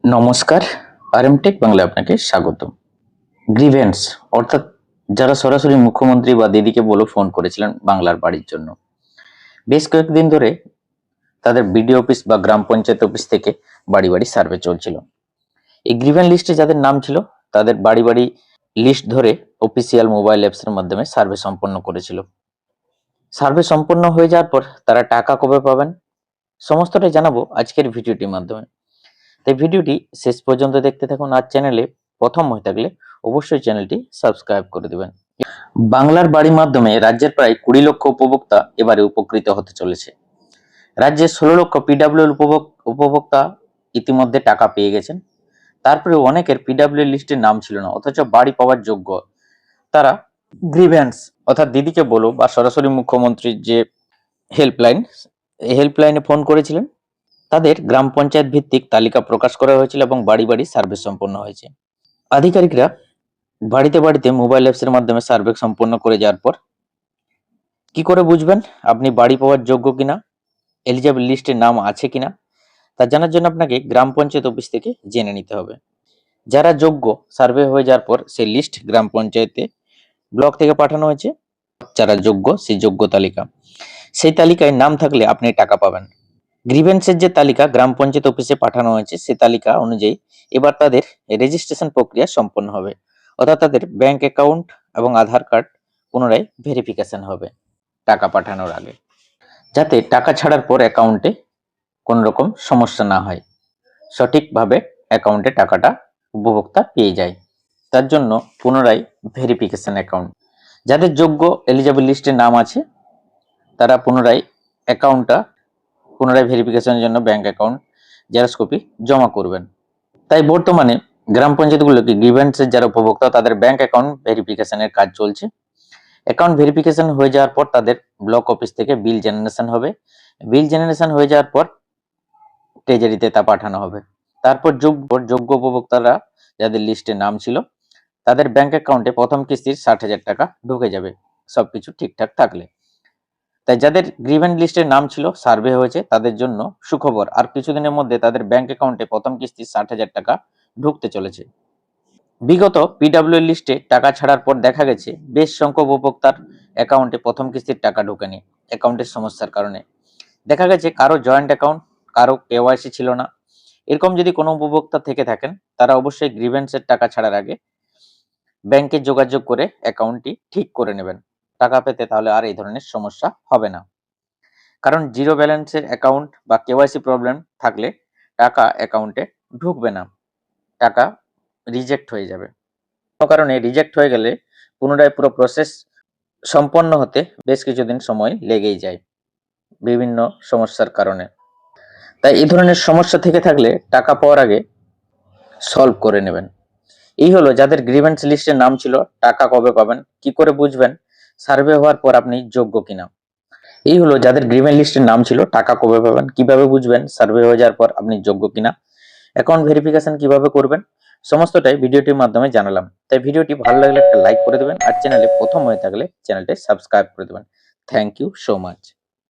নমস্কার, আরএমটেক বাংলা আপনাকে স্বাগত। গ্রিভেন্স অর্থাৎ যারা সরাসরি মুখ্যমন্ত্রী বা দিদিকে বলে ফোন করেছিলেন বাংলার বাড়ির জন্য, বেশ কয়েকদিন ধরে তাদের বিডিও অফিস বা গ্রাম পঞ্চায়েত অফিস থেকে বাড়ি বাড়ি সার্ভে চলছিল। এই গ্রিভেন্স লিস্টে যাদের নাম ছিল তাদের বাড়ি বাড়ি লিস্ট ধরে অফিসিয়াল মোবাইল অ্যাপসের মাধ্যমে সার্ভে সম্পন্ন করেছিল। সার্ভে সম্পন্ন হয়ে যাওয়ার পর তারা টাকা কবে পাবেন সমস্তটাই জানাবো আজকের ভিডিওটির মাধ্যমে। তাই ভিডিওটি শেষ পর্যন্ত দেখতে থাকুন। আর চ্যানেলে প্রথম হয়ে থাকলে অবশ্যই চ্যানেলটি সাবস্ক্রাইব করে দিবেন। বাংলার বাড়ির মাধ্যমে রাজ্যের প্রায় 20 লক্ষ উপভোক্তা এবারে উপকৃত হতে চলেছে। রাজ্যে 16 লক্ষ পিডব্লিউ উপভোক্তা ইতিমধ্যে টাকা পেয়ে গেছেন। তারপরে অনেকের পিডব্লিউ লিস্টের নাম ছিল না, অথচ বাড়ি পাওয়ার যোগ্য। তারা গ্রিভেন্স অর্থাৎ দিদিকে বলো বা সরাসরি মুখ্যমন্ত্রীর যে হেল্পলাইন, এই হেল্পলাইনে ফোন করেছিলেন। তাদের গ্রাম পঞ্চায়েত ভিত্তিক তালিকা প্রকাশ করা হয়েছিল এবং বাড়ি বাড়ি সার্ভে সম্পন্ন হয়েছে। আধিকারিকরা বাড়িতে বাড়িতে মোবাইল অ্যাপসের মাধ্যমে সার্ভে সম্পন্ন করে যাওয়ার পর কি করে বুঝবেন আপনি বাড়ি পাওয়ার যোগ্য কিনা, এলিজিবল লিস্টে নাম আছে কিনা, তা জানার জন্য আপনাকে গ্রাম পঞ্চায়েত অফিস থেকে জেনে নিতে হবে। যারা যোগ্য, সার্ভে হয়ে যাওয়ার পর সেই লিস্ট গ্রাম পঞ্চায়েতে ব্লক থেকে পাঠানো হয়েছে। যারা যোগ্য সেই যোগ্য তালিকা, সেই তালিকায় নাম থাকলে আপনি টাকা পাবেন। গ্রিভেন্সের যে তালিকা গ্রাম পঞ্চায়েত অফিসে পাঠানো হয়েছে সেই তালিকা অনুযায়ী এবার তাদের রেজিস্ট্রেশন প্রক্রিয়া সম্পন্ন হবে, অর্থাৎ তাদের ব্যাংক অ্যাকাউন্ট এবং আধার কার্ড পুনরায় ভেরিফিকেশন হবে টাকা পাঠানোর আগে, যাতে টাকা ছাড়ার পর অ্যাকাউন্টে কোনো রকম সমস্যা না হয়, সঠিকভাবে অ্যাকাউন্টে টাকাটা উপভোক্তা পেয়ে যায়। তার জন্য পুনরায় ভেরিফিকেশন অ্যাকাউন্ট, যাদের যোগ্য এলিজিবল লিস্টে নাম আছে তারা পুনরায় অ্যাকাউন্টটা পুনরায় ভেরিফিকেশনের জন্য ব্যাংক অ্যাকাউন্ট জেরক্স কপি জমা করবেন। তাই বর্তমানে গ্রাম পঞ্চায়েতগুলোকে গ্রিভেন্সের যারা উপভোক্তা তাদের ব্যাংক অ্যাকাউন্ট ভেরিফিকেশনের কাজ চলছে। অ্যাকাউন্ট ভেরিফিকেশন হয়ে যাওয়ার পর তাদের ব্লক অফিস থেকে বিল জেনারেশন হবে। বিল জেনারেশন হয়ে যাওয়ার পর ট্রেজারিতে তা পাঠানো হবে। তারপর যোগ্য উপভোক্তারা যাদের লিস্টে নাম ছিল তাদের ব্যাংক অ্যাকাউন্টে প্রথম কিস্তির 60,000 টাকা ঢুকে যাবে, সবকিছু ঠিকঠাক থাকলে। তাই যাদের গ্রিভেন্স লিস্টের নাম ছিল, সার্ভে হয়েছে, তাদের জন্য সুখবর, আর কিছুদিনের মধ্যে তাদের ব্যাংক অ্যাকাউন্টে প্রথম কিস্তি 60,000 টাকা ঢুকতে চলেছে। বিগত পিডব্লিউ লিস্টে টাকা ছাড়ার পর দেখা গেছে বেশ সংখ্যক উপভোক্তার অ্যাকাউন্টে প্রথম কিস্তির টাকা ঢোকেনি অ্যাকাউন্টের সমস্যার কারণে। দেখা গেছে কারো জয়েন্ট অ্যাকাউন্ট, কারো কেওয়াইসি ছিল না। এরকম যদি কোনো উপভোক্তা থেকে থাকেন তারা অবশ্যই গ্রিভেন্সের টাকা ছাড়ার আগে ব্যাংকে যোগাযোগ করে অ্যাকাউন্টটি ঠিক করে নেবেন টাকা পেতে, তাহলে আর এই ধরনের সমস্যা হবে না। কারণ জিরো ব্যালেন্সের অ্যাকাউন্ট বা কেওয়াইসি প্রবলেম থাকলে টাকা অ্যাকাউন্টে ঢুকবে না, টাকা রিজেক্ট হয়ে যাবে। কোনো কারণে রিজেক্ট হয়ে গেলে পুনরায় পুরো প্রসেস সম্পন্ন হতে বেশ কিছুদিন সময় লেগেই যায় বিভিন্ন সমস্যার কারণে। তাই এই ধরনের সমস্যা থেকে থাকলে টাকা পাওয়ার আগে সলভ করে নেবেন। এই হলো যাদের গ্রিভেন্স লিস্টে নাম ছিল টাকা কবে পাবেন, কি করে বুঝবেন সার্ভে হওয়ার পর আপনি যোগ্য কিনা। এই হলো যাদের গ্রিভেন্স লিস্টের নাম ছিল টাকা কবে পাবেন, কিভাবে বুঝবেন সার্ভে হয়ে যাওয়ার পর আপনি যোগ্য কিনা, অ্যাকাউন্ট ভেরিফিকেশন কিভাবে করবেন, সমস্তটাই ভিডিওটির মাধ্যমে জানালাম। তাই ভিডিওটি ভালো লাগলে একটা লাইক করে দেবেন, আর চ্যানেলে প্রথম হয়ে থাকলে চ্যানেলটি সাবস্ক্রাইব করে দেবেন। Thank you so much.